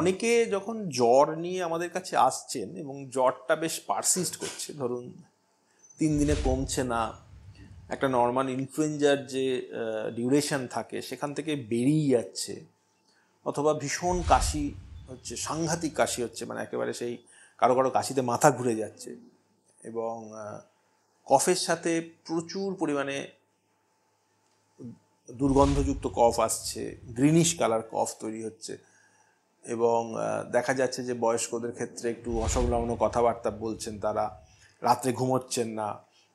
অনেকে যখন জ্বর নিয়ে আমাদের কাছে আসছেন এবং জ্বরটা বেশ পারসিস্ট করছে, ধরুন 3 দিনে কমছে না, একটা নর্মাল ইনফ্লুয়েঞ্জার যে ডিউরেশন থাকে সেখান থেকে বেরিয়ে যাচ্ছে, অথবা ভীষণ কাশি হচ্ছে, সাংঘাতিক কাশি হচ্ছে, মানে একেবারে সেই কারো কারো কাশিতে মাথা ঘুরে যাচ্ছে, এবং কফের সাথে প্রচুর পরিমাণে দুর্গন্ধযুক্ত কফ আসছে, গ্রিনিশ কালার কফ তৈরি হচ্ছে, এবং দেখা যাচ্ছে যে বয়স্কদের ক্ষেত্রে একটু অসংলগ্ন কথাবার্তা বলছেন, তারা রাত্রে ঘুমোচ্ছেন না,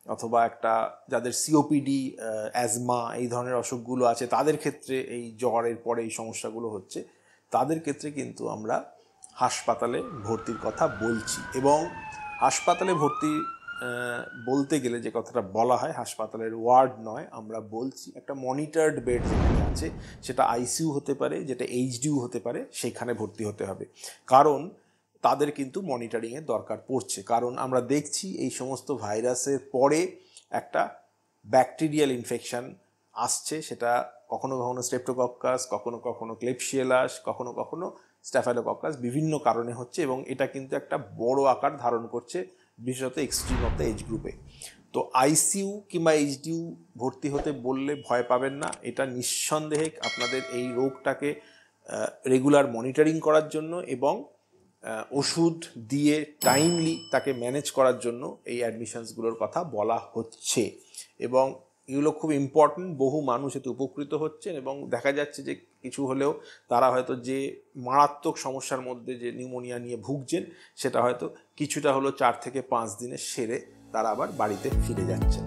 অথবা একটা যাদের সিওপিডি, অ্যাজমা এই ধরনের অসুখগুলো আছে তাদের ক্ষেত্রে এই জ্বরের পরে এই সমস্যাগুলো হচ্ছে, তাদের ক্ষেত্রে কিন্তু আমরা হাসপাতালে ভর্তির কথা বলছি। এবং হাসপাতালে ভর্তি বলতে গেলে যে কথাটা বলা হয়, হাসপাতালের ওয়ার্ড নয়, আমরা বলছি একটা মনিটরড বেড যেখানে আছে, সেটা আইসিইউ হতে পারে, যেটা এইচডিইউ হতে পারে, সেখানে ভর্তি হতে হবে। কারণ তাদের কিন্তু মনিটরিংয়ের দরকার পড়ছে, কারণ আমরা দেখছি এই সমস্ত ভাইরাসের পরে একটা ব্যাকটেরিয়াল ইনফেকশন আসছে, সেটা কখনো কখনো স্ট্রেপ্টোকক্কাস, কখনো কখনো ক্লেবশিয়েলাস, কখনো কখনো স্ট্যাফাইলোকক্কাস, বিভিন্ন কারণে হচ্ছে, এবং এটা কিন্তু একটা বড় আকার ধারণ করছে, বিশেষত এক্সট্রিম অফ দ্য এজ গ্রুপে। তো আইসিইউ কিংবা এইচডিইউ ভর্তি হতে বললে ভয় পাবেন না, এটা নিঃসন্দেহে আপনাদের এই রোগটাকে রেগুলার মনিটরিং করার জন্য এবং ওষুধ দিয়ে টাইমলি তাকে ম্যানেজ করার জন্য এই অ্যাডমিশনসগুলোর কথা বলা হচ্ছে, এবং এগুলো খুব ইম্পর্টেন্ট। বহু মানুষ এতে উপকৃত হচ্ছেন, এবং দেখা যাচ্ছে যে কিছু হলেও তারা হয়তো যে মারাত্মক সমস্যার মধ্যে যে নিউমোনিয়া নিয়ে ভুগছেন, সেটা হয়তো কিছুটা হলো 4 থেকে 5 দিনে সেরে তারা আবার বাড়িতে ফিরে যাচ্ছেন।